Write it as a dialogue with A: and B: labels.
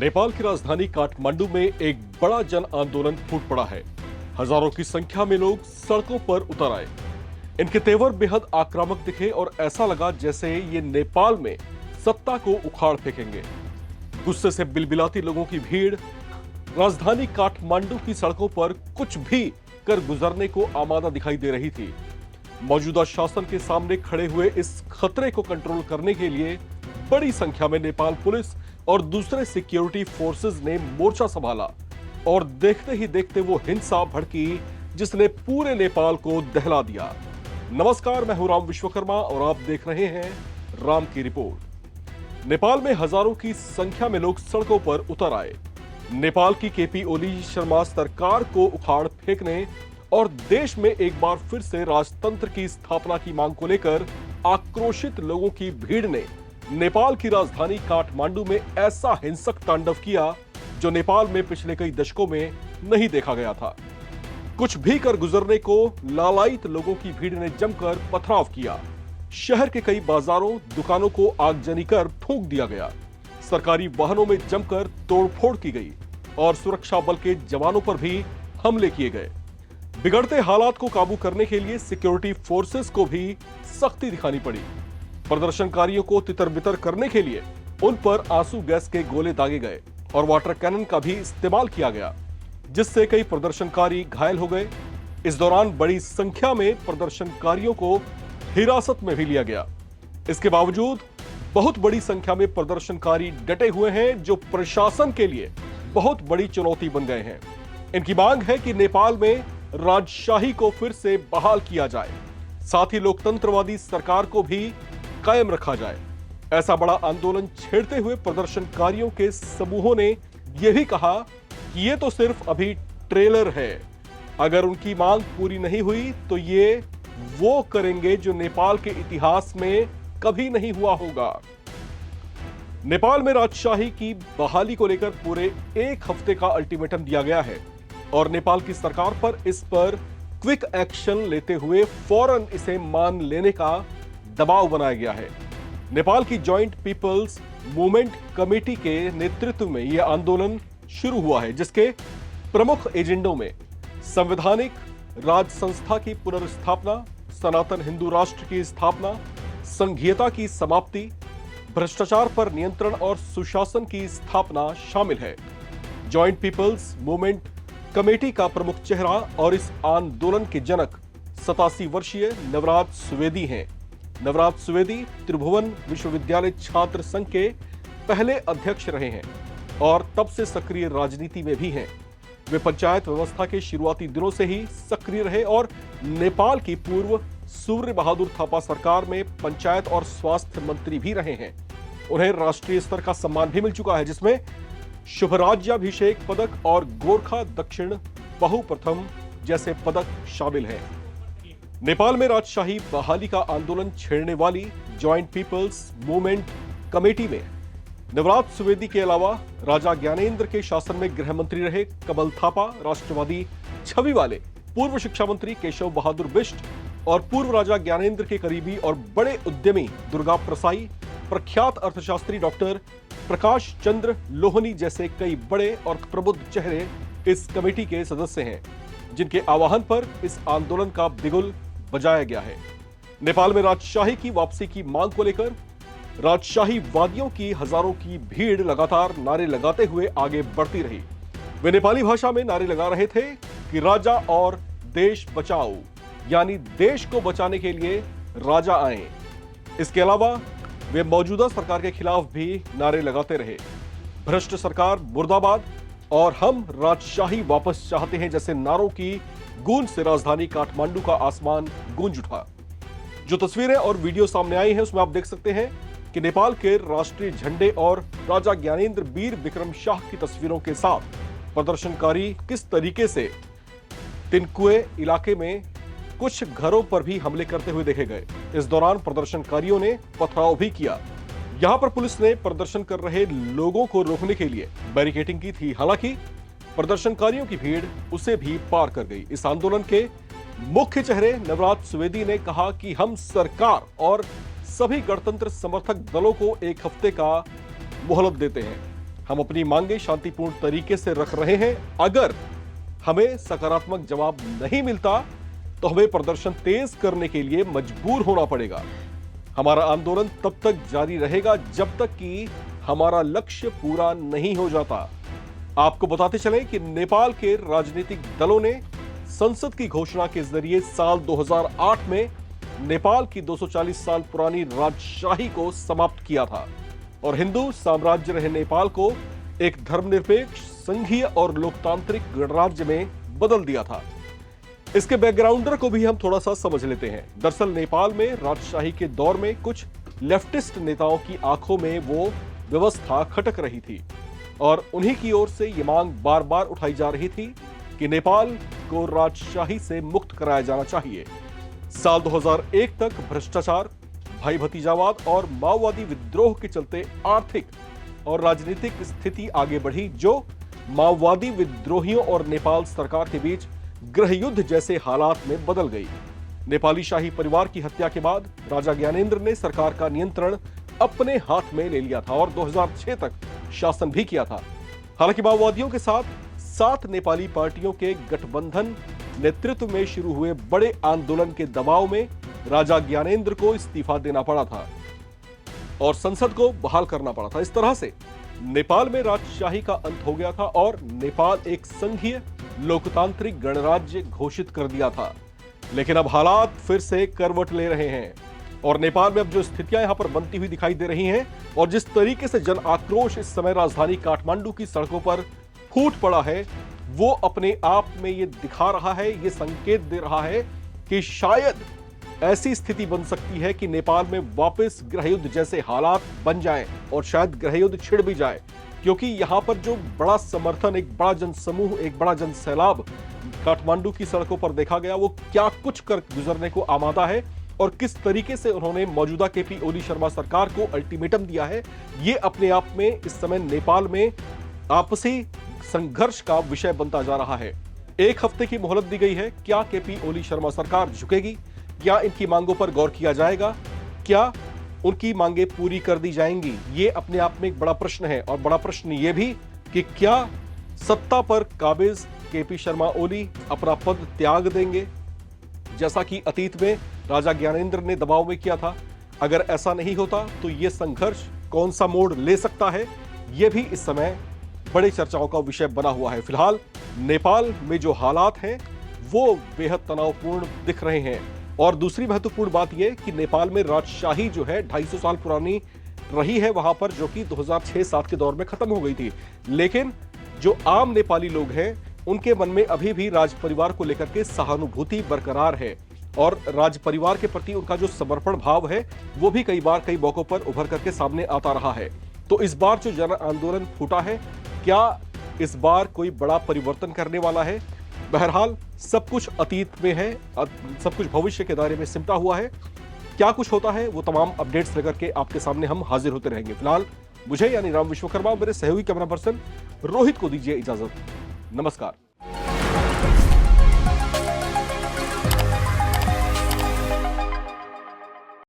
A: नेपाल की राजधानी काठमांडू में एक बड़ा जन आंदोलन फूट पड़ा है। हजारों की संख्या में लोग सड़कों पर उतर आए। इनके तेवर बेहद आक्रामक दिखे और ऐसा लगा जैसे ये नेपाल में सत्ता को उखाड़ फेंकेंगे। गुस्से से बिलबिलाती लोगों की भीड़ राजधानी काठमांडू की सड़कों पर कुछ भी कर गुजरने को आमादा दिखाई दे रही थी। मौजूदा शासन के सामने खड़े हुए इस खतरे को कंट्रोल करने के लिए बड़ी संख्या में नेपाल पुलिस और दूसरे सिक्योरिटी फोर्सेस ने मोर्चा संभाला और देखते ही देखते वो हिंसा भड़की जिसने पूरे नेपाल को दहला दिया। नमस्कार, मैं हूं राम विश्वकर्मा और आप देख रहे हैं राम की रिपोर्ट। नेपाल में हजारों की संख्या में लोग सड़कों पर उतर आए। नेपाल की केपी ओली शर्मा सरकार को उखाड़ फेंकने और देश में एक बार फिर से राजतंत्र की स्थापना की मांग को लेकर आक्रोशित लोगों की भीड़ ने नेपाल की राजधानी काठमांडू में ऐसा हिंसक तांडव किया जो नेपाल में पिछले कई दशकों में नहीं देखा गया था। कुछ भी कर गुजरने को लालायित लोगों की भीड़ ने जमकर पथराव किया। शहर के कई बाजारों, दुकानों को आगजनी कर फूंक दिया गया। सरकारी वाहनों में जमकर तोड़फोड़ की गई और सुरक्षा बल के जवानों पर भी हमले किए गए। बिगड़ते हालात को काबू करने के लिए सिक्योरिटी फोर्सेस को भी सख्ती दिखानी पड़ी। प्रदर्शनकारियों को तितर-बितर करने के लिए उन पर आंसू गैस के गोले दागे गए और वाटर कैनन का भी इस्तेमाल किया गया, जिससे कई प्रदर्शनकारी घायल हो गए। इस दौरान बड़ी संख्या में प्रदर्शनकारियों को हिरासत में भी लिया गया। इसके बावजूद बहुत बड़ी संख्या में प्रदर्शनकारी डटे हुए हैं, जो प्रशासन के लिए बहुत बड़ी चुनौती बन गए हैं। इनकी मांग है कि नेपाल में राजशाही को फिर से बहाल किया जाए, साथ ही लोकतंत्रवादी सरकार को भी कायम रखा जाए। ऐसा बड़ा आंदोलन छेड़ते हुए प्रदर्शनकारियों के समूहों ने यह भी कहा कि ये तो सिर्फ अभी ट्रेलर है। अगर उनकी मांग पूरी नहीं हुई तो ये वो करेंगे जो नेपाल के इतिहास में कभी नहीं हुआ होगा। नेपाल में राजशाही की बहाली को लेकर पूरे एक हफ्ते का अल्टीमेटम दिया गया है और नेपाल की सरकार पर इस पर क्विक एक्शन लेते हुए फौरन इसे मान लेने का दबाव बनाया गया है। नेपाल की जॉइंट पीपल्स मूवमेंट कमेटी के नेतृत्व में यह आंदोलन शुरू हुआ है, जिसके प्रमुख एजेंडों में संवैधानिक राज संस्था की पुनर्स्थापना, सनातन हिंदू राष्ट्र की स्थापना, संघीयता की समाप्ति, भ्रष्टाचार पर नियंत्रण और सुशासन की स्थापना शामिल है। जॉइंट पीपल्स मूवमेंट कमेटी का प्रमुख चेहरा और इस आंदोलन के जनक 87 वर्षीय नवराज सुवेदी हैं। नवराज सुवेदी त्रिभुवन विश्वविद्यालय छात्र संघ के पहले अध्यक्ष रहे हैं और तब से सक्रिय राजनीति में भी हैं। वे पंचायत व्यवस्था के शुरुआती दिनों से ही सक्रिय रहे और नेपाल की पूर्व सूर्य बहादुर थापा सरकार में पंचायत और स्वास्थ्य मंत्री भी रहे हैं। उन्हें राष्ट्रीय स्तर का सम्मान भी मिल चुका है, जिसमें शुभराज्याभिषेक पदक और गोरखा दक्षिण बहुप्रथम जैसे पदक शामिल हैं। नेपाल में राजशाही बहाली का आंदोलन छेड़ने वाली जॉइंट पीपल्स मूवमेंट कमेटी में नवराज सुवेदी के अलावा राजा ज्ञानेंद्र के शासन में गृह मंत्री रहे कमल थापा, राष्ट्रवादी छवि वाले पूर्व शिक्षा मंत्री केशव बहादुर बिष्ट और पूर्व राजा ज्ञानेंद्र के करीबी और बड़े उद्यमी दुर्गा प्रसाई, प्रख्यात अर्थशास्त्री डॉक्टर प्रकाश चंद्र लोहनी जैसे कई बड़े और प्रबुद्ध चेहरे इस कमेटी के सदस्य हैं, जिनके आह्वान पर इस आंदोलन का बिगुल बजाया गया है। नेपाल में राजशाही की वापसी की मांग को लेकर राजशाही वादियों की हजारों की भीड़ लगातार नारे लगाते हुए आगे बढ़ती रही। वे नेपाली भाषा में नारे लगा रहे थे कि राजा और देश बचाओ, यानी देश को बचाने के लिए राजा आए। इसके अलावा वे मौजूदा सरकार के खिलाफ भी नारे लगाते रहे। भ्रष्ट सरकार मुर्दाबाद और हम राजशाही वापस चाहते हैं जैसे नारों की गूंज से राजधानी काठमांडू का आसमान गूंज उठा। जो तस्वीरें और वीडियो सामने आई हैं उसमें आप देख सकते हैं कि नेपाल के राष्ट्रीय झंडे और राजा ज्ञानेंद्र वीर विक्रम शाह की तस्वीरों के साथ प्रदर्शनकारी किस तरीके से तिनकुए इलाके में कुछ घरों पर भी हमले करते हुए देखे गए। इस दौरान प्रदर्शनकारियों ने पथराव भी किया। यहां पर पुलिस ने प्रदर्शन कर रहे लोगों को रोकने के लिए बैरिकेडिंग की थी, हालांकि प्रदर्शनकारियों की भीड़ उसे भी पार कर गई। इस आंदोलन के मुख्य चेहरे नवराज सुवेदी ने कहा कि हम सरकार और सभी गणतंत्र समर्थक दलों को एक हफ्ते का मोहलत देते हैं। हम अपनी मांगे शांतिपूर्ण तरीके से रख रहे हैं। अगर हमें सकारात्मक जवाब नहीं मिलता तो हमें प्रदर्शन तेज करने के लिए मजबूर होना पड़ेगा। हमारा आंदोलन तब तक जारी रहेगा जब तक कि हमारा लक्ष्य पूरा नहीं हो जाता। आपको बताते चलें कि नेपाल के राजनीतिक दलों ने संसद की घोषणा के जरिए साल 2008 में नेपाल की 240 साल पुरानी राजशाही को समाप्त किया था और हिंदू साम्राज्य रहे नेपाल को एक धर्मनिरपेक्ष, संघीय और लोकतांत्रिक गणराज्य में बदल दिया था। इसके बैकग्राउंडर को भी हम थोड़ा सा समझ लेते हैं। दरअसल नेपाल में राजशाही के दौर में कुछ लेफ्टिस्ट नेताओं की आंखों में वो व्यवस्था खटक रही थी और उन्हीं की ओर से ये मांग बार बार उठाई जा रही थी कि नेपाल को राजशाही से मुक्त कराया जाना चाहिए। साल 2001 तक भ्रष्टाचार, भाई भतीजावाद और माओवादी विद्रोह के चलते आर्थिक और राजनीतिक स्थिति आगे बढ़ी, जो माओवादी विद्रोहियों और नेपाल सरकार के बीच गृह युद्ध जैसे हालात में बदल गई। नेपाली शाही परिवार की हत्या के बाद राजा ज्ञानेंद्र ने सरकार का नियंत्रण अपने हाथ में ले लिया था और 2006 तक शासन भी किया था। हालांकि माओवादियों के साथ 7 नेपाली पार्टियों के गठबंधन नेतृत्व में शुरू हुए बड़े आंदोलन के दबाव में राजा ज्ञानेंद्र को इस्तीफा देना पड़ा था और संसद को बहाल करना पड़ा था। इस तरह से नेपाल में राजशाही का अंत हो गया था और नेपाल एक संघीय लोकतांत्रिक गणराज्य घोषित कर दिया था। लेकिन अब हालात फिर से करवट ले रहे हैं और नेपाल में अब जो स्थितियां यहां पर बनती हुई दिखाई दे रही हैं और जिस तरीके से जन आक्रोश इस समय राजधानी काठमांडू की सड़कों पर फूट पड़ा है, वो अपने आप में ये दिखा रहा है, ये संकेत दे रहा है कि शायद ऐसी स्थिति बन सकती है कि नेपाल में वापस गृहयुद्ध जैसे हालात बन जाएं और शायद गृहयुद्ध छिड़ भी जाए, क्योंकि यहां पर जो बड़ा समर्थन, एक बड़ा जनसमूह, एक बड़ा जनसैलाब काठमांडू की सड़कों पर देखा गया, वो क्या कुछ कर गुजरने को आमादा है और किस तरीके से उन्होंने मौजूदा केपी ओली शर्मा सरकार को अल्टीमेटम दिया है, ये अपने आप में इस समय नेपाल में आपसी संघर्ष का विषय बनता जा रहा है। एक हफ्ते की मोहलत दी गई है। क्या केपी ओली शर्मा सरकार झुकेगी? क्या इनकी मांगों पर गौर किया जाएगा? क्या उनकी मांगे पूरी कर दी जाएंगी? ये अपने आप में एक बड़ा प्रश्न है और बड़ा प्रश्न ये भी कि क्या सत्ता पर काबिज केपी शर्मा ओली अपना पद त्याग देंगे, जैसा कि अतीत में राजा ज्ञानेंद्र ने दबाव में किया था? अगर ऐसा नहीं होता तो यह संघर्ष कौन सा मोड़ ले सकता है, यह भी इस समय बड़ी चर्चाओं का विषय बना हुआ है। फिलहाल नेपाल में जो हालात हैं वो बेहद तनावपूर्ण दिख रहे हैं और दूसरी महत्वपूर्ण बात यह कि नेपाल में राजशाही जो है 250 साल पुरानी रही है वहां पर, जो कि 2006-7 के दौर में खत्म हो गई थी। लेकिन जो आम नेपाली लोग हैं उनके मन में अभी भी राज परिवार को लेकर के सहानुभूति बरकरार है और राज परिवार के प्रति उनका जो समर्पण भाव है वो भी कई मौकों पर उभर करके सामने आता रहा है। तो इस बार जो जन आंदोलन फूटा है, क्या इस बार कोई बड़ा परिवर्तन करने वाला है? बहरहाल सब कुछ अतीत में है, सब कुछ भविष्य के दायरे में सिमटा हुआ है। क्या कुछ होता है वो तमाम अपडेट्स लेकर के आपके सामने हम हाजिर होते रहेंगे। फिलहाल मुझे यानी राम विश्वकर्मा, मेरे सहयोगी कैमरा पर्सन रोहित को दीजिए इजाजत। नमस्कार।